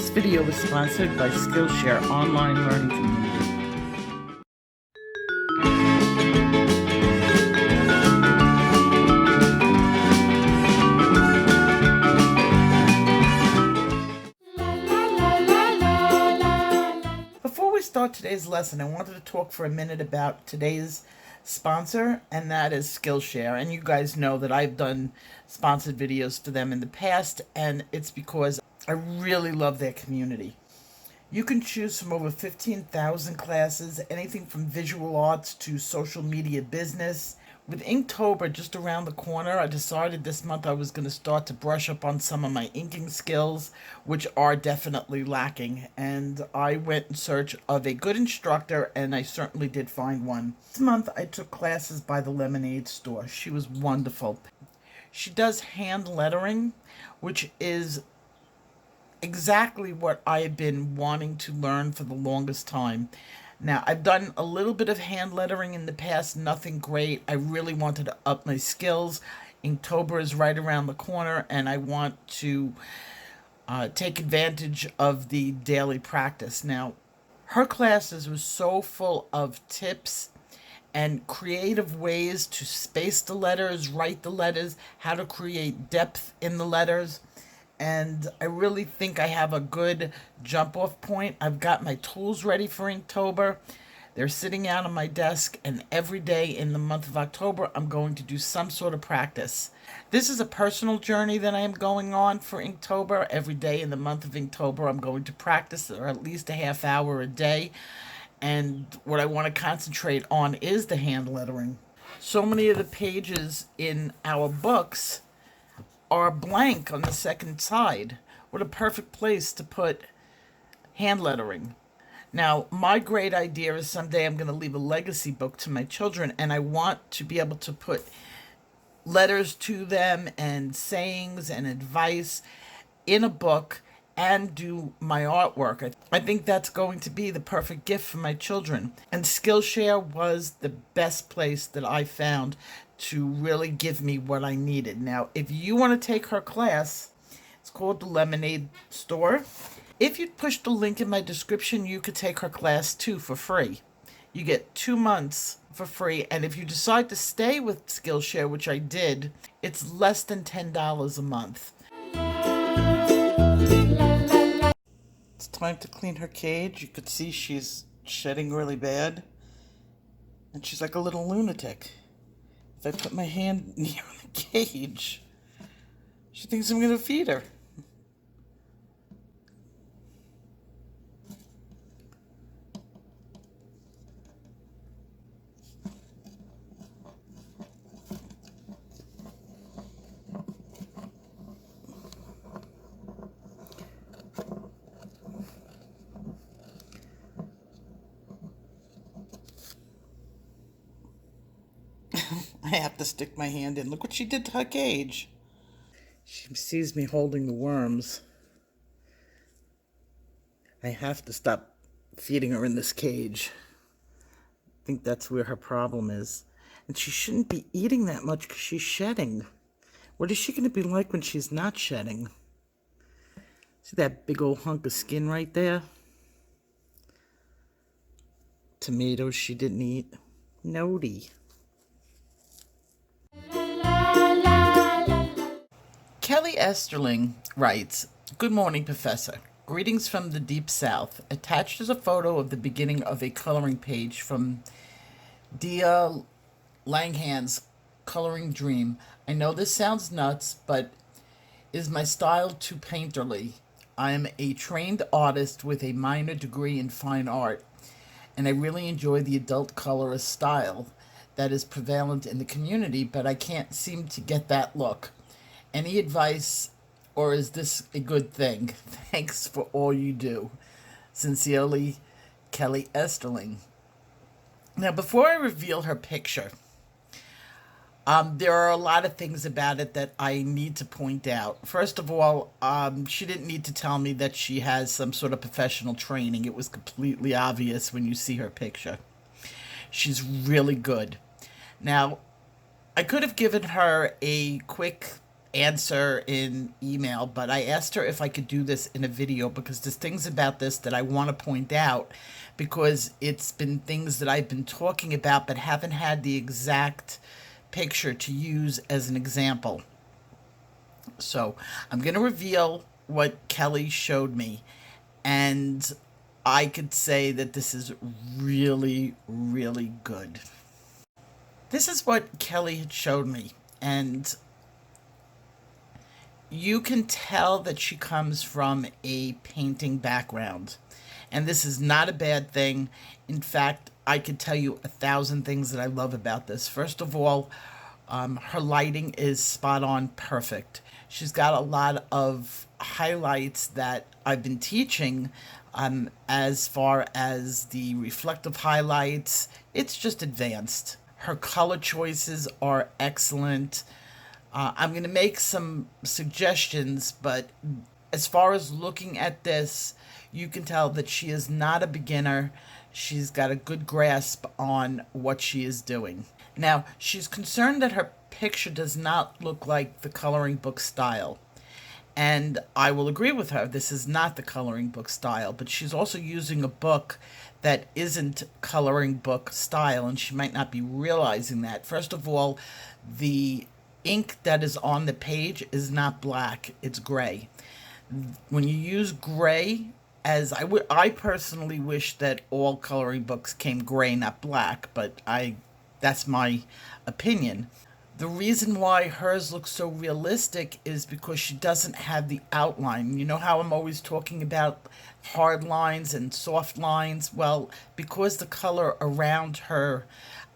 This video is sponsored by Skillshare online learning community. Before we start today's lesson, I wanted to talk for a minute about today's sponsor, and that is Skillshare. And you guys know that I've done sponsored videos for them in the past, and it's because I really love their community. You can choose from over 15,000 classes, anything from visual arts to social media business. With Inktober just around the corner, I decided this month I was going to start to brush up on some of my inking skills, which are definitely lacking. And I went in search of a good instructor, and I certainly did find one. This month I took classes by the Lemonade Store. She was wonderful. She does hand lettering, which is exactly what I have been wanting to learn for the longest time. Now, I've done a little bit of hand lettering in the past, nothing great. I really wanted to up my skills. Inktober is right around the corner, and I want to take advantage of the daily practice. Now, her classes were so full of tips and creative ways to space the letters, write the letters, how to create depth in the letters. And I really think I have a good jump-off point. I've got my tools ready for Inktober. They're sitting out on my desk, and every day in the month of October, I'm going to do some sort of practice. This is a personal journey that I am going on for Inktober. Every day in the month of Inktober, I'm going to practice, or at least a half hour a day. And what I want to concentrate on is the hand lettering. So many of the pages in our books are blank on the second side. What a perfect place to put hand lettering. Now, my great idea is someday I'm going to leave a legacy book to my children, and I want to be able to put letters to them and sayings and advice in a book and do my artwork. I think that's going to be the perfect gift for my children. And Skillshare was the best place that I found to really give me what I needed. Now, if you want to take her class, it's called the Lemonade Store. If you push the link in my description, you could take her class too for free. You get 2 months for free, and if you decide to stay with Skillshare, which I did, it's less than $10 a month. It's time to clean her cage. You could see she's shedding really bad, and she's like a little lunatic. If I put my hand near the cage, she thinks I'm going to feed her. I have to stick my hand in. Look what she did to her cage. She sees me holding the worms. I have to stop feeding her in this cage. I think that's where her problem is. And she shouldn't be eating that much because she's shedding. What is she going to be like when she's not shedding? See that big old hunk of skin right there? Tomatoes she didn't eat. Nody. Kelly Esterling writes, "Good morning, Professor. Greetings from the Deep South. Attached is a photo of the beginning of a coloring page from Dia Langhand's Coloring Dream. I know this sounds nuts, but is my style too painterly? I am a trained artist with a minor degree in fine art, and I really enjoy the adult colorist style that is prevalent in the community, but I can't seem to get that look. Any advice, or is this a good thing? Thanks for all you do. Sincerely, Kelly Esterling." Now, before I reveal her picture, there are a lot of things about it that I need to point out. First of all, she didn't need to tell me that she has some sort of professional training. It was completely obvious when you see her picture. She's really good. Now, I could have given her a quick answer in email, but I asked her if I could do this in a video because there's things about this that I want to point out because it's been things that I've been talking about but haven't had the exact picture to use as an example. So I'm going to reveal what Kelly showed me, and I could say that this is really, really good. This is what Kelly had showed me, and you can tell that she comes from a painting background. And this is not a bad thing. In fact, I could tell you 1,000 things that I love about this. First of all, her lighting is spot on perfect. She's got a lot of highlights that I've been teaching as far as the reflective highlights. It's just advanced. Her color choices are excellent. I'm going to make some suggestions, but as far as looking at this, you can tell that she is not a beginner. She's got a good grasp on what she is doing. Now, she's concerned that her picture does not look like the coloring book style. And I will agree with her. This is not the coloring book style, but she's also using a book that isn't coloring book style, and she might not be realizing that. First of all, the ink that is on the page is not black, it's gray. When you use gray, as I personally wish that all coloring books came gray, not black, but that's my opinion. The reason why hers looks so realistic is because she doesn't have the outline. You know how I'm always talking about hard lines and soft lines? Well, because the color around her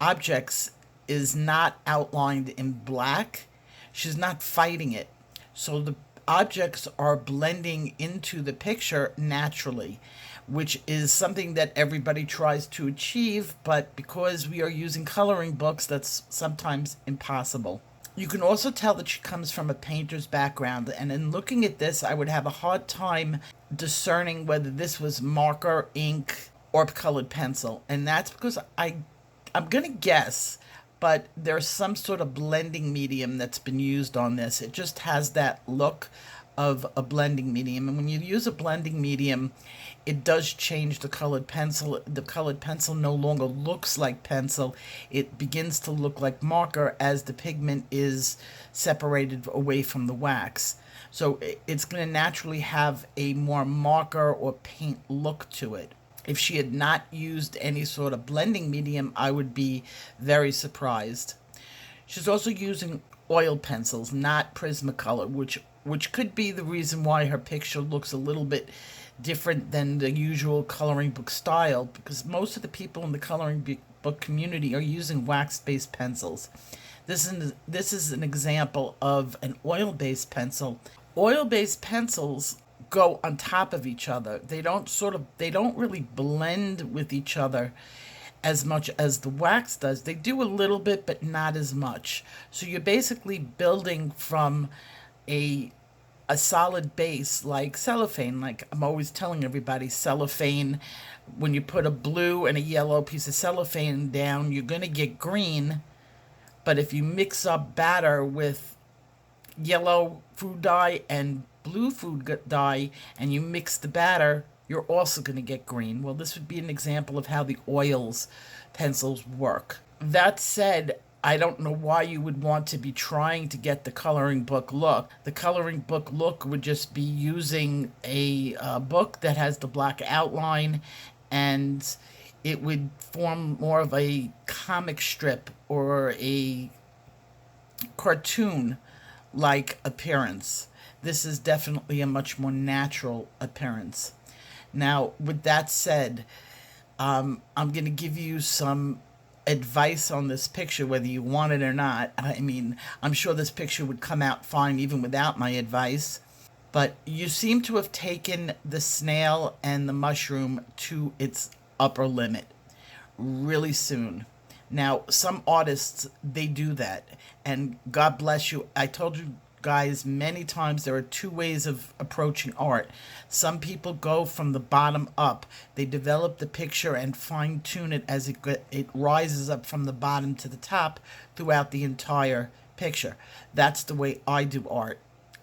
objects is not outlined in black, she's not fighting it. So the objects are blending into the picture naturally, which is something that everybody tries to achieve, but because we are using coloring books, that's sometimes impossible. You can also tell that she comes from a painter's background, and in looking at this, I would have a hard time discerning whether this was marker, ink, or colored pencil, and that's because I'm going to guess, but there's some sort of blending medium that's been used on this. It just has that look of a blending medium. And when you use a blending medium, it does change the colored pencil. The colored pencil no longer looks like pencil. It begins to look like marker as the pigment is separated away from the wax. So it's going to naturally have a more marker or paint look to it. If she had not used any sort of blending medium, I would be very surprised. She's also using oil pencils, not Prismacolor, which could be the reason why her picture looks a little bit different than the usual coloring book style, because most of the people in the coloring book community are using wax-based pencils. This is an example of an oil-based pencil. Oil-based pencils go on top of each other. They don't really blend with each other as much as the wax does. They do a little bit, but not as much. So you're basically building from a solid base like cellophane. Like I'm always telling everybody, cellophane, when you put a blue and a yellow piece of cellophane down, you're going to get green. But if you mix up batter with yellow food dye and blue food dye and you mix the batter, you're also going to get green. Well, this would be an example of how the oils pencils work. That said, I don't know why you would want to be trying to get the coloring book look. The coloring book look would just be using a book that has the black outline, and it would form more of a comic strip or a cartoon like appearance. This is definitely a much more natural appearance. Now, with that said, I'm going to give you some advice on this picture, whether you want it or not. I mean, I'm sure this picture would come out fine even without my advice. But you seem to have taken the snail and the mushroom to its upper limit really soon. Now, some artists, they do that, and God bless you. I told you guys many times there are two ways of approaching art. Some people go from the bottom up. They develop the picture and fine-tune it as it rises up from the bottom to the top throughout the entire picture. That's the way I do art.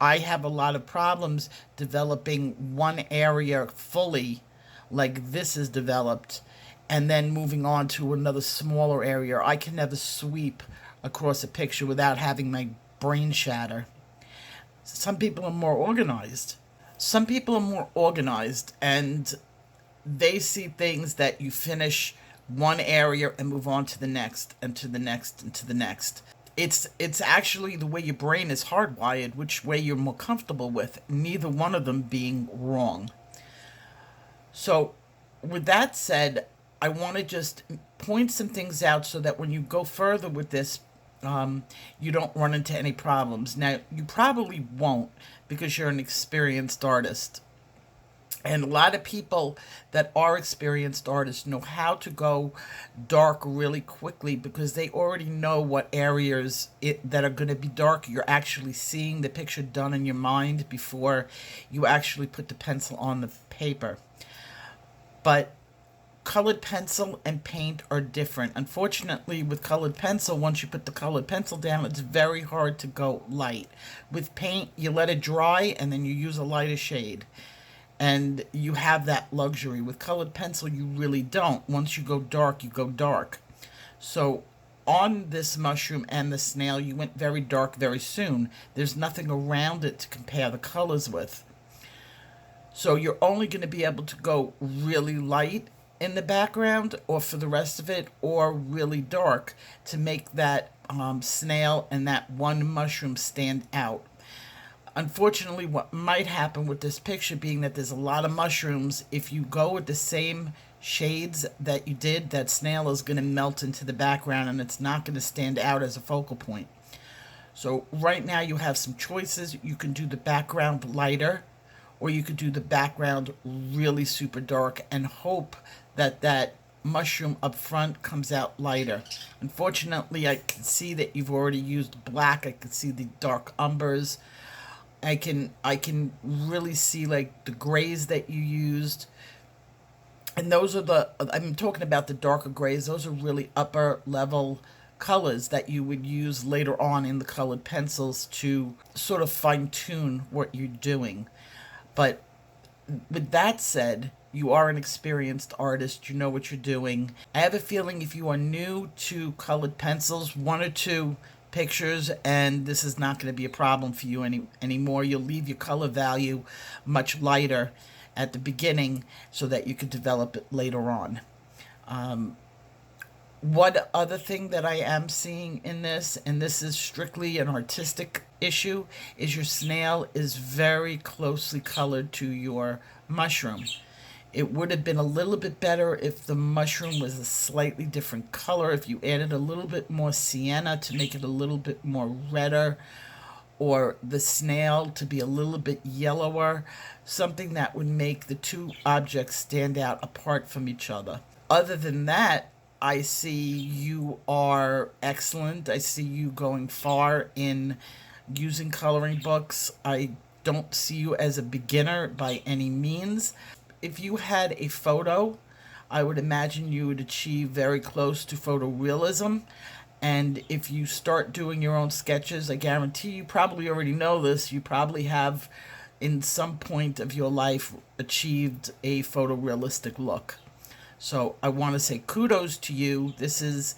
I have a lot of problems developing one area fully, like this is developed, and then moving on to another smaller area. I can never sweep across a picture without having my brain shatter. Some people are more organized. Some people are more organized, and they see things that you finish one area and move on to the next and to the next and to the next. It's actually the way your brain is hardwired, which way you're more comfortable with, neither one of them being wrong. So with that said, I want to just point some things out so that when you go further with this, you don't run into any problems. Now, you probably won't because you're an experienced artist. And a lot of people that are experienced artists know how to go dark really quickly because they already know what areas that are going to be dark. You're actually seeing the picture done in your mind before you actually put the pencil on the paper. But colored pencil and paint are different. Unfortunately, with colored pencil, once you put the colored pencil down, it's very hard to go light. With paint, you let it dry and then you use a lighter shade. And you have that luxury. With colored pencil, you really don't. Once you go dark, you go dark. So on this mushroom and the snail, you went very dark very soon. There's nothing around it to compare the colors with. So you're only going to be able to go really light in the background or for the rest of it, or really dark to make that snail and that one mushroom stand out. Unfortunately, what might happen with this picture being that there's a lot of mushrooms, if you go with the same shades that you did, that snail is going to melt into the background and it's not going to stand out as a focal point. So right now you have some choices. You can do the background lighter, or you could do the background really super dark and hope that that mushroom up front comes out lighter. Unfortunately, I can see that you've already used black. I can see the dark umbers. I can really see like the grays that you used. And those are I'm talking about the darker grays. Those are really upper level colors that you would use later on in the colored pencils to sort of fine tune what you're doing. But with that said, you are an experienced artist. You know what you're doing. I have a feeling if you are new to colored pencils, one or two pictures and this is not going to be a problem for you anymore. You'll leave your color value much lighter at the beginning so that you could develop it later on. One other thing that I am seeing in this, and this is strictly an artistic issue, is your snail is very closely colored to your mushroom. It would have been a little bit better if the mushroom was a slightly different color, if you added a little bit more sienna to make it a little bit more redder, or the snail to be a little bit yellower, something that would make the two objects stand out apart from each other. Other than that, I see you are excellent. I see you going far in using coloring books. I don't see you as a beginner by any means. If you had a photo, I would imagine you would achieve very close to photorealism. And if you start doing your own sketches, I guarantee you probably already know this, you probably have in some point of your life achieved a photorealistic look. So I want to say kudos to you. This is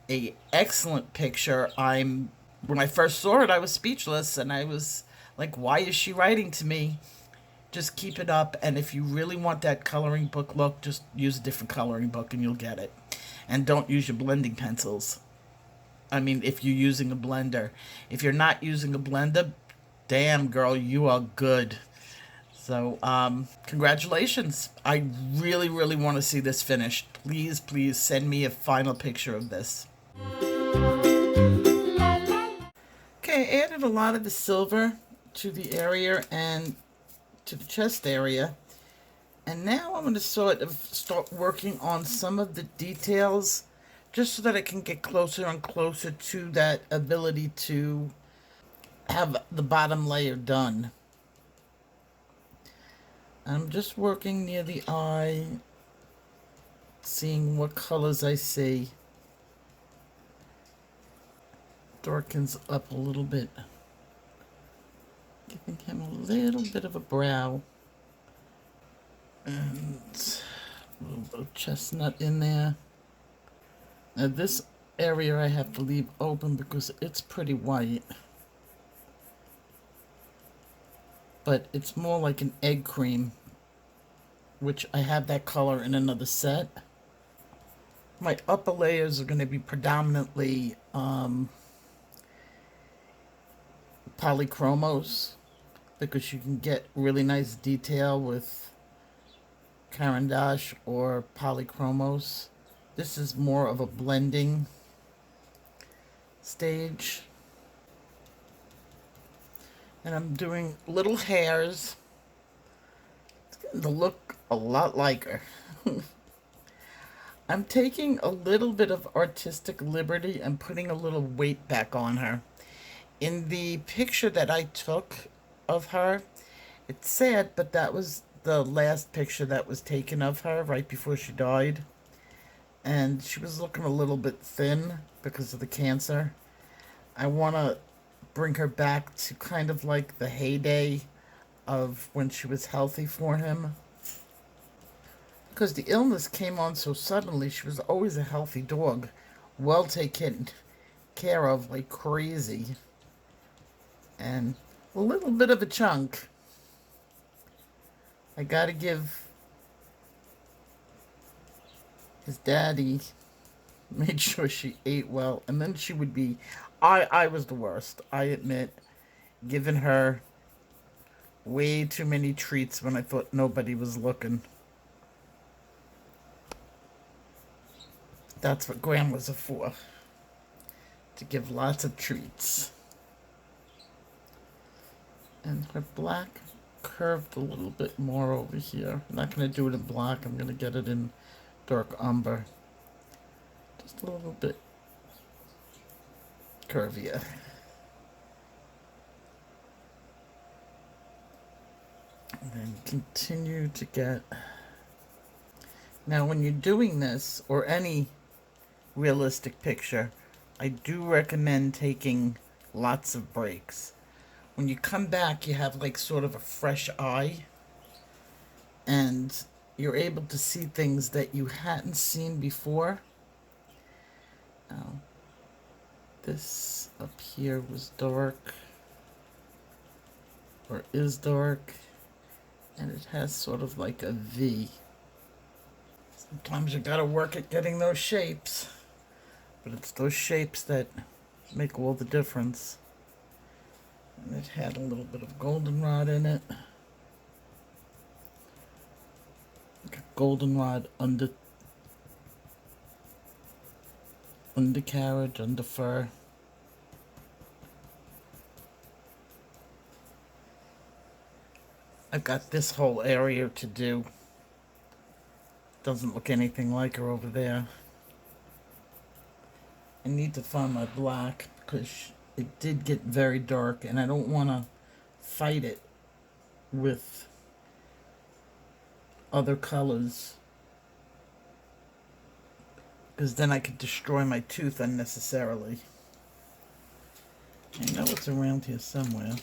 an excellent picture. When I first saw it, I was speechless and I was like, why is she writing to me? Just keep it up, and if you really want that coloring book look, just use a different coloring book and you'll get it. And don't use your blending pencils. I mean, if you're using a blender. If you're not using a blender, damn girl, you are good. So, congratulations. I really, really want to see this finished. Please, please send me a final picture of this. Okay, I added a lot of the silver to the area and to the chest area, and now I'm going to sort of start working on some of the details just so that I can get closer and closer to that ability to have the bottom layer done. I'm just working near the eye, seeing what colors I see. darkens up a little bit, giving him a little bit of a brow. And a little bit of chestnut in there. Now this area I have to leave open because it's pretty white. But it's more like an egg cream, which I have that color in another set. My upper layers are going to be predominantly polychromos, because you can get really nice detail with Caran d'Ache or polychromos. This is more of a blending stage. And I'm doing little hairs. It's getting to look a lot like her. I'm taking a little bit of artistic liberty and putting a little weight back on her. In the picture that I took of her, it's sad, but that was the last picture that was taken of her right before she died. And she was looking a little bit thin because of the cancer. I want to bring her back to kind of like the heyday of when she was healthy for him. Because the illness came on so suddenly. She was always a healthy dog, well taken care of like crazy. And a little bit of a chunk. I gotta give his daddy, made sure she ate well, and then she would be, I was the worst, I admit, giving her way too many treats when I thought nobody was looking. That's what grandmas are for, to give lots of treats. And her black curved a little bit more over here. I'm not going to do it in black, I'm going to get it in dark umber. Just a little bit curvier. And then continue to get... Now when you're doing this, or any realistic picture, I do recommend taking lots of breaks. When you come back, you have like sort of a fresh eye, and you're able to see things that you hadn't seen before. Now, this up here was dark, or is dark, and it has sort of like a V. Sometimes you gotta work at getting those shapes, but it's those shapes that make all the difference. And it had a little bit of goldenrod in it. Like a goldenrod undercarriage, under fur. I've got this whole area to do. Doesn't look anything like her over there. I need to find my black because it did get very dark, and I don't want to fight it with other colors, because then I could destroy my tooth unnecessarily. I know it's around here somewhere.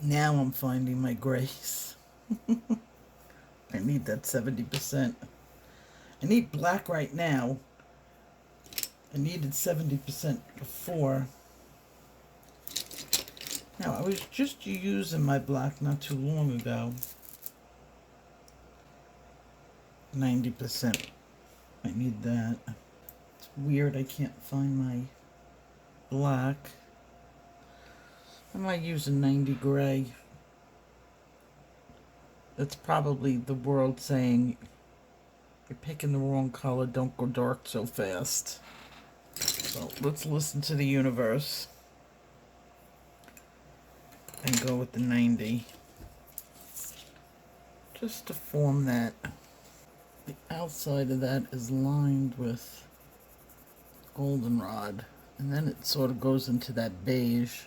Now I'm finding my grace. I need that 70%. I need black right now. I needed 70% before. Now, I was just using my black not too long ago. 90%. I need that. It's weird I can't find my black. I might use a 90 gray. That's probably the world saying, you're picking the wrong color, don't go dark so fast. So let's listen to the universe and go with the 90. Just to form that. The outside of that is lined with goldenrod, and then it sort of goes into that beige.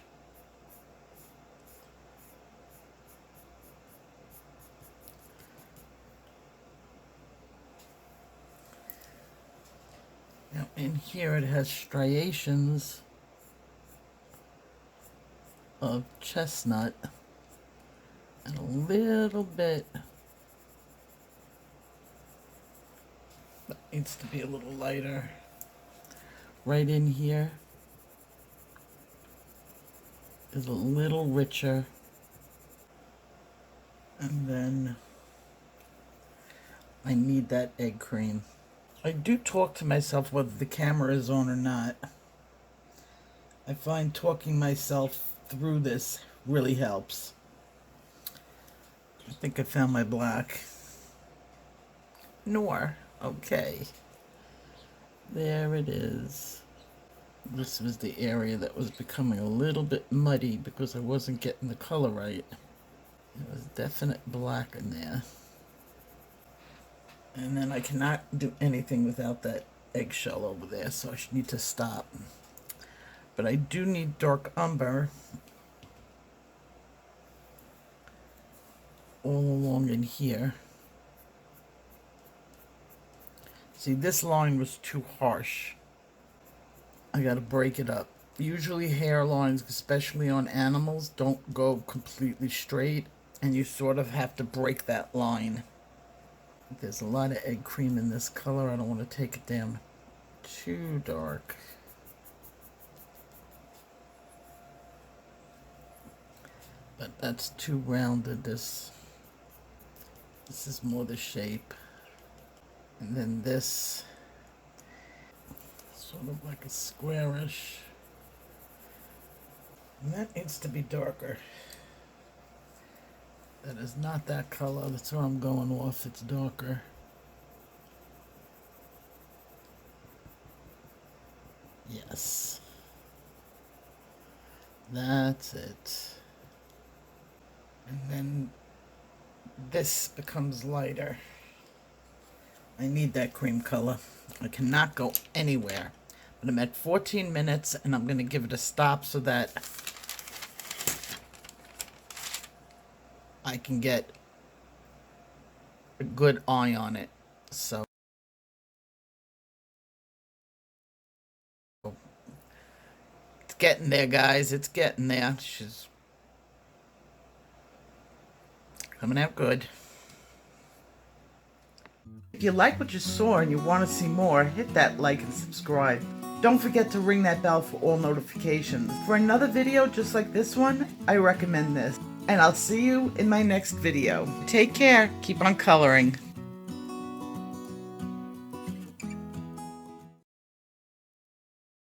And here it has striations of chestnut and a little bit that needs to be a little lighter right in here is a little richer, and then I need that egg cream. I do talk to myself whether the camera is on or not. I find talking myself through this really helps. I think I found my black. Noir. Okay. There it is. This was the area that was becoming a little bit muddy because I wasn't getting the color right. There was definite black in there. And then I cannot do anything without that eggshell over there, so I should need to stop. But I do need dark umber all along in here. See, this line was too harsh. I gotta break it up. Usually hairlines, especially on animals, don't go completely straight, and you sort of have to break that line. There's a lot of egg cream in this color. I don't want to take it down too dark. But that's too rounded. This is more the shape. And then this, sort of like a squarish. And that needs to be darker. That is not that color. That's where I'm going off. It's darker. Yes. That's it. And then this becomes lighter. I need that cream color. I cannot go anywhere. But I'm at 14 minutes and I'm going to give it a stop so that I can get a good eye on it. So it's getting there, guys. It's getting there. She's coming out good. If you like what you saw and you want to see more, hit that like and subscribe. Don't forget to ring that bell for all notifications. For another video just like this one, I recommend this. And I'll see you in my next video. Take care. Keep on coloring.